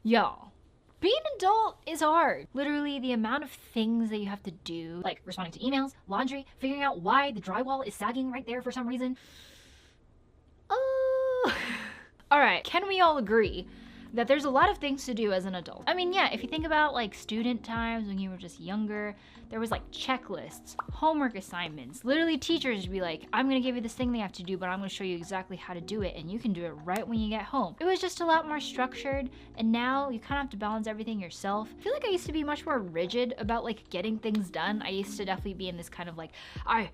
Y'all, being an adult is hard. Literally, the amount of things that you have to do, like responding to emails, laundry, figuring out why the drywall is sagging right there for some reason. Oh. All right, can we all agree that there's a lot of things to do as an adult? I mean, yeah, if you think about like student times when you were just younger, there was like checklists, homework assignments. Literally teachers would be like, I'm gonna give you this thing they have to do, but I'm gonna show you exactly how to do it, and you can do it right when you get home. It was just a lot more structured, and now you kind of have to balance everything yourself. I feel like I used to be much more rigid about like getting things done. I used to definitely be in this kind of like, I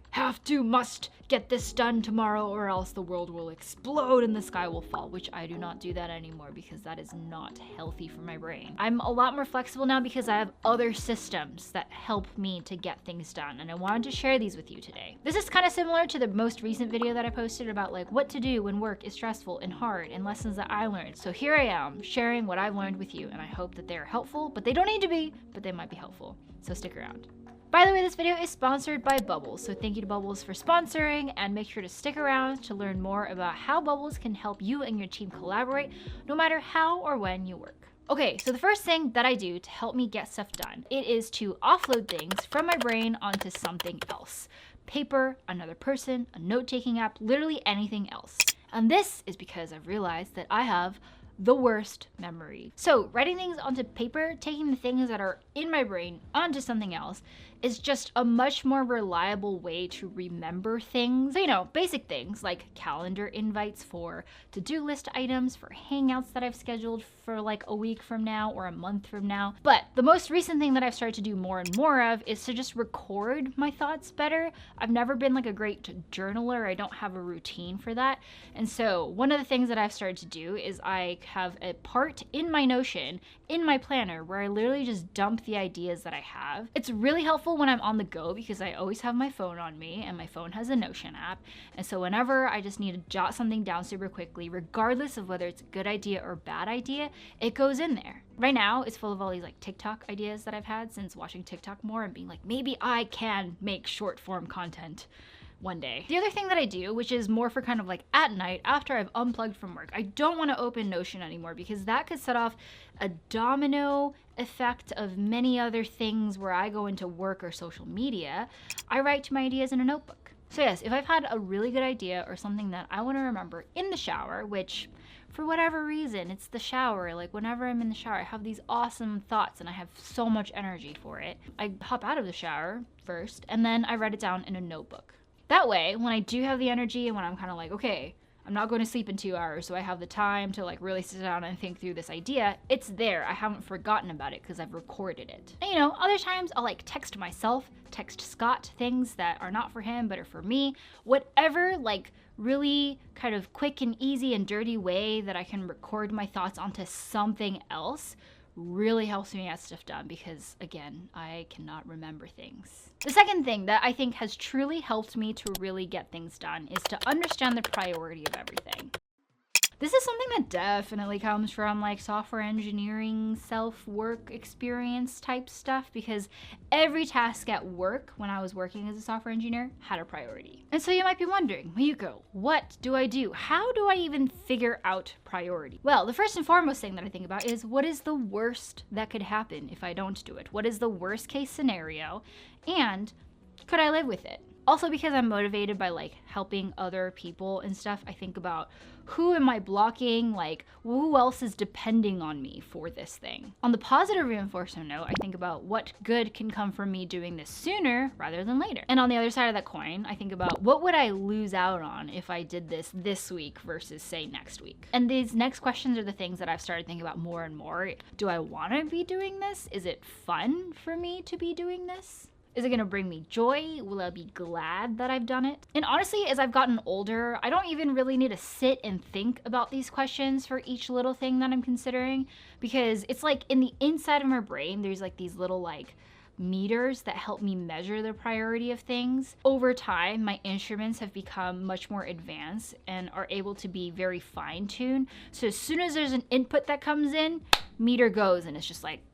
must get this done tomorrow or else the world will explode and the sky will fall, which I do not do that anymore because that is not healthy for my brain. I'm a lot more flexible now because I have other systems that help me to get things done, and I wanted to share these with you today. This is kind of similar to the most recent video that I posted about like what to do when work is stressful and hard and lessons that I learned. So here I am sharing what I've learned with you, and I hope that they're helpful, but they don't need to be, but they might be helpful. So stick around. By the way, this video is sponsored by Bubbles, so thank you to Bubbles for sponsoring, and make sure to stick around to learn more about how Bubbles can help you and your team collaborate no matter how or when you work. Okay, so the first thing that I do to help me get stuff done, it is to offload things from my brain onto something else. Paper, another person, a note-taking app, literally anything else. And this is because I've realized that I have the worst memory. So writing things onto paper, taking the things that are in my brain onto something else, is just a much more reliable way to remember things. So, you know, basic things like calendar invites for to-do list items, for hangouts that I've scheduled for like a week from now or a month from now. But the most recent thing that I've started to do more and more of is to just record my thoughts better. I've never been like a great journaler. I don't have a routine for that. And so one of the things that I've started to do is I have a part in my Notion, in my planner, where I literally just dump the ideas that I have. It's really helpful when I'm on the go because I always have my phone on me, and my phone has a Notion app. And so whenever I just need to jot something down super quickly, regardless of whether it's a good idea or bad idea, it goes in there. Right now, it's full of all these like TikTok ideas that I've had since watching TikTok more and being like, maybe I can make short form content one day. The other thing that I do, which is more for kind of like at night after I've unplugged from work, I don't want to open Notion anymore because that could set off a domino effect of many other things where I go into work or social media. I write my ideas in a notebook. So yes, if I've had a really good idea or something that I want to remember in the shower, which for whatever reason, it's the shower. Like whenever I'm in the shower, I have these awesome thoughts and I have so much energy for it. I hop out of the shower first and then I write it down in a notebook. That way, when I do have the energy and when I'm kind of like, okay, I'm not going to sleep in 2 hours, so I have the time to like really sit down and think through this idea, it's there. I haven't forgotten about it because I've recorded it. And you know, other times I'll like text myself, text Scott things that are not for him but are for me. Whatever like really kind of quick and easy and dirty way that I can record my thoughts onto something else really helps me get stuff done because, again, I cannot remember things. The second thing that I think has truly helped me to really get things done is to understand the priority of everything. This is something that definitely comes from like software engineering, self-work experience type stuff, because every task at work when I was working as a software engineer had a priority. And so you might be wondering, Mayuko, what do I do? How do I even figure out priority? Well, the first and foremost thing that I think about is what is the worst that could happen if I don't do it? What is the worst case scenario? And could I live with it? Also, because I'm motivated by like helping other people and stuff, I think about who am I blocking, like who else is depending on me for this thing. On the positive reinforcement note, I think about what good can come from me doing this sooner rather than later. And on the other side of that coin, I think about what would I lose out on if I did this week versus say next week. And these next questions are the things that I've started thinking about more and more. Do I want to be doing this? Is it fun for me to be doing this? Is it gonna bring me joy? Will I be glad that I've done it? And honestly, as I've gotten older, I don't even really need to sit and think about these questions for each little thing that I'm considering, because it's like in the inside of my brain, there's like these little like meters that help me measure the priority of things. Over time, my instruments have become much more advanced and are able to be very fine-tuned. So as soon as there's an input that comes in, meter goes, and it's just like,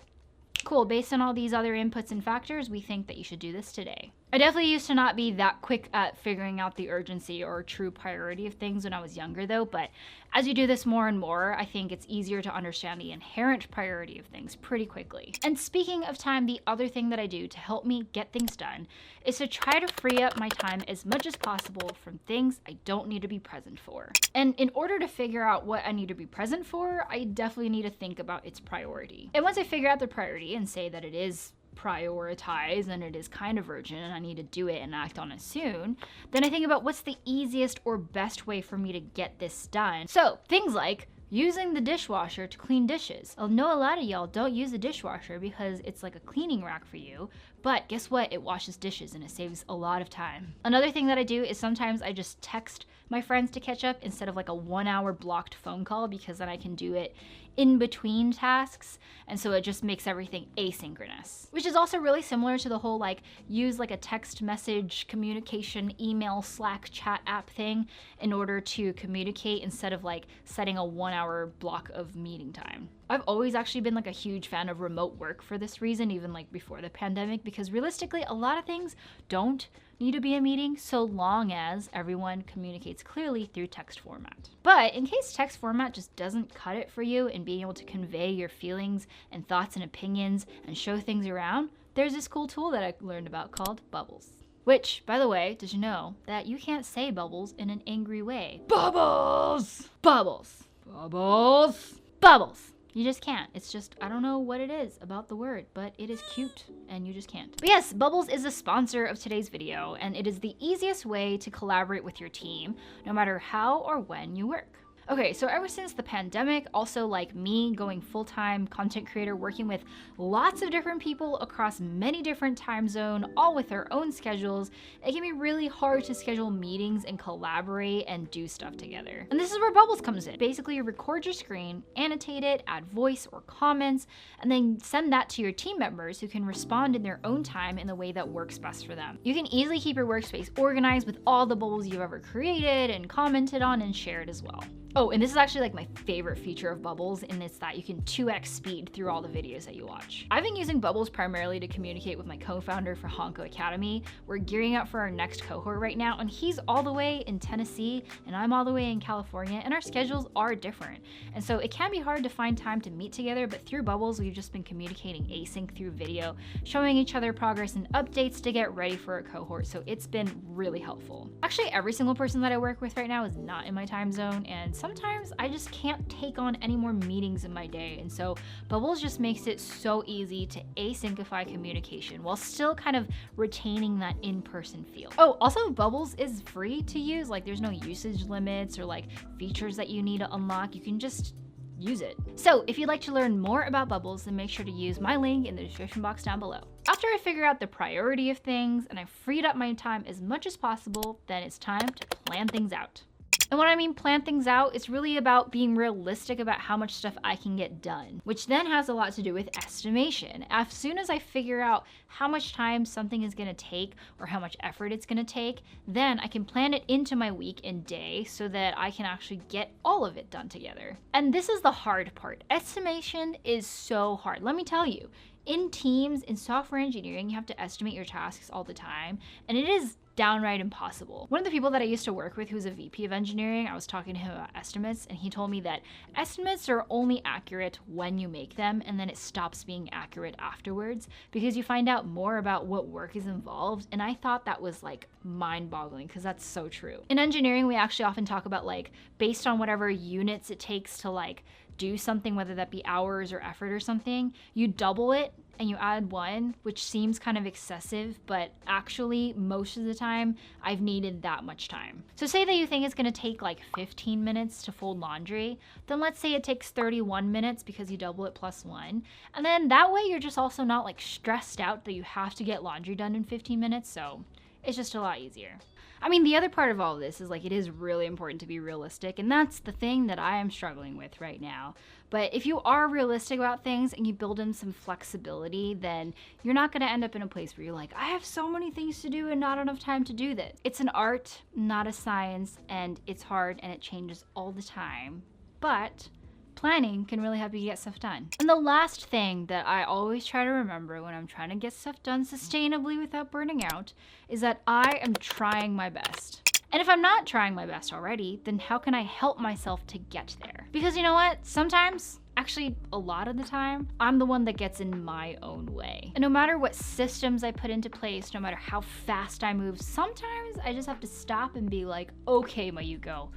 cool, based on all these other inputs and factors, we think that you should do this today. I definitely used to not be that quick at figuring out the urgency or true priority of things when I was younger though, but as you do this more and more, I think it's easier to understand the inherent priority of things pretty quickly. And speaking of time, the other thing that I do to help me get things done is to try to free up my time as much as possible from things I don't need to be present for. And in order to figure out what I need to be present for, I definitely need to think about its priority. And once I figure out the priority and say that it is prioritize and it is kind of urgent and I need to do it and act on it soon, then I think about what's the easiest or best way for me to get this done. So things like using the dishwasher to clean dishes. I know a lot of y'all don't use the dishwasher because it's like a cleaning rack for you, but guess what? It washes dishes and it saves a lot of time. Another thing that I do is sometimes I just text my friends to catch up instead of like a 1 hour blocked phone call, because then I can do it in between tasks, and so it just makes everything asynchronous, which is also really similar to the whole like use like a text message communication email Slack chat app thing in order to communicate instead of like setting a 1 hour block of meeting time. I've always actually been like a huge fan of remote work for this reason, even like before the pandemic, because realistically a lot of things don't need to be a meeting so long as everyone communicates clearly through text format. But in case text format just doesn't cut it for you in being able to convey your feelings and thoughts and opinions and show things around, there's this cool tool that I learned about called Bubbles. Which, by the way, did you know that you can't say bubbles in an angry way? Bubbles! Bubbles! Bubbles! Bubbles! You just can't. It's just, I don't know what it is about the word, but it is cute and you just can't. But yes, Bubbles is a sponsor of today's video, and it is the easiest way to collaborate with your team, no matter how or when you work. Okay, so ever since the pandemic, also like me going full-time content creator, working with lots of different people across many different time zones, all with their own schedules, it can be really hard to schedule meetings and collaborate and do stuff together. And this is where Bubbles comes in. Basically, you record your screen, annotate it, add voice or comments, and then send that to your team members who can respond in their own time in the way that works best for them. You can easily keep your workspace organized with all the bubbles you've ever created and commented on and shared as well. Oh, and this is actually like my favorite feature of Bubbles, and it's that you can 2x speed through all the videos that you watch. I've been using Bubbles primarily to communicate with my co-founder for Honko Academy. We're gearing up for our next cohort right now, and he's all the way in Tennessee, and I'm all the way in California, and our schedules are different. And so it can be hard to find time to meet together, but through Bubbles, we've just been communicating async through video, showing each other progress and updates to get ready for a cohort, so it's been really helpful. Actually, every single person that I work with right now is not in my time zone, and sometimes I just can't take on any more meetings in my day, and so Bubbles just makes it so easy to asyncify communication while still kind of retaining that in-person feel. Oh, also Bubbles is free to use, like there's no usage limits or like features that you need to unlock. You can just use it. So if you'd like to learn more about Bubbles, then make sure to use my link in the description box down below. After I figure out the priority of things and I've freed up my time as much as possible, then it's time to plan things out. And when I mean plan things out, it's really about being realistic about how much stuff I can get done, which then has a lot to do with estimation. As soon as I figure out how much time something is gonna take or how much effort it's gonna take, then I can plan it into my week and day so that I can actually get all of it done together. And this is the hard part. Estimation is so hard. Let me tell you, in teams, in software engineering, you have to estimate your tasks all the time, and it is downright impossible. One of the people that I used to work with who's a VP of engineering, I was talking to him about estimates, and he told me that estimates are only accurate when you make them, and then it stops being accurate afterwards because you find out more about what work is involved. And I thought that was like mind-boggling because that's so true. In engineering, we actually often talk about like based on whatever units it takes to like do something, whether that be hours or effort or something, you double it and you add one, which seems kind of excessive, but actually most of the time I've needed that much time. So say that you think it's gonna take like 15 minutes to fold laundry, then let's say it takes 31 minutes because you double it plus one. And then that way you're just also not like stressed out that you have to get laundry done in 15 minutes, so it's just a lot easier. I mean, the other part of all of this is like it is really important to be realistic, and that's the thing that I am struggling with right now. But if you are realistic about things and you build in some flexibility, then you're not going to end up in a place where you're like, I have so many things to do and not enough time to do that. It's an art, not a science, and it's hard and it changes all the time. But planning can really help you get stuff done. And the last thing that I always try to remember when I'm trying to get stuff done sustainably without burning out is that I am trying my best. And if I'm not trying my best already, then how can I help myself to get there? Because you know what? Sometimes, actually a lot of the time, I'm the one that gets in my own way. And no matter what systems I put into place, no matter how fast I move, sometimes I just have to stop and be like, okay, Mayuko,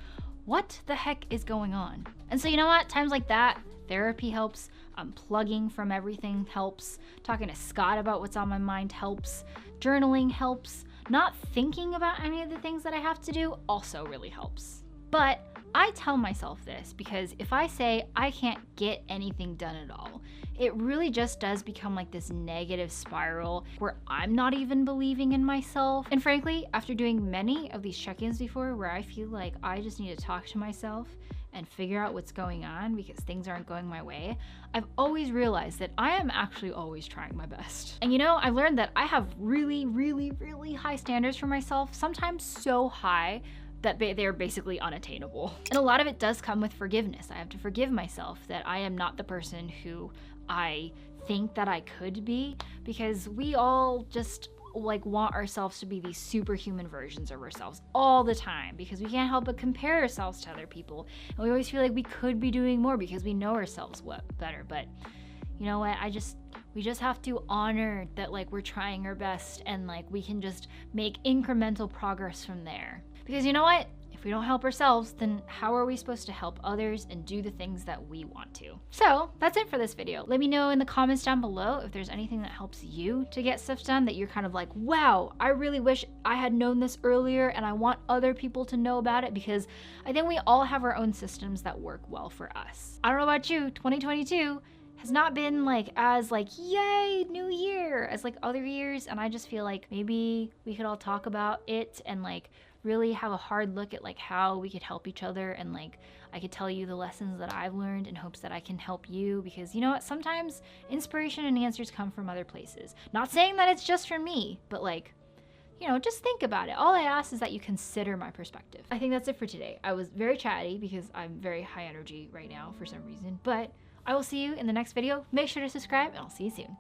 what the heck is going on? And so you know what? Times like that, therapy helps. Unplugging from everything helps. Talking to Scott about what's on my mind helps. Journaling helps. Not thinking about any of the things that I have to do also really helps. But I tell myself this because if I say I can't get anything done at all, it really just does become like this negative spiral where I'm not even believing in myself. And frankly, after doing many of these check-ins before where I feel like I just need to talk to myself and figure out what's going on because things aren't going my way, I've always realized that I am actually always trying my best. And you know, I've learned that I have really, really, really high standards for myself, sometimes so high that they're basically unattainable. And a lot of it does come with forgiveness. I have to forgive myself that I am not the person who I think that I could be, because we all just like want ourselves to be these superhuman versions of ourselves all the time because we can't help but compare ourselves to other people. And we always feel like we could be doing more because we know ourselves better. But you know what? We just have to honor that like we're trying our best and like we can just make incremental progress from there. Because you know what? If we don't help ourselves, then how are we supposed to help others and do the things that we want to? So that's it for this video. Let me know in the comments down below if there's anything that helps you to get stuff done that you're kind of like, wow, I really wish I had known this earlier and I want other people to know about it, because I think we all have our own systems that work well for us. I don't know about you, 2022 has not been like as like yay new year as like other years, and I just feel like maybe we could all talk about it and like really have a hard look at like how we could help each other, and like I could tell you the lessons that I've learned in hopes that I can help you, because you know what, sometimes inspiration and answers come from other places. Not saying that it's just from me, but like, you know, just think about it. All I ask is that you consider my perspective. I think that's it for today. I was very chatty because I'm very high energy right now for some reason, but I will see you in the next video. Make sure to subscribe and I'll see you soon.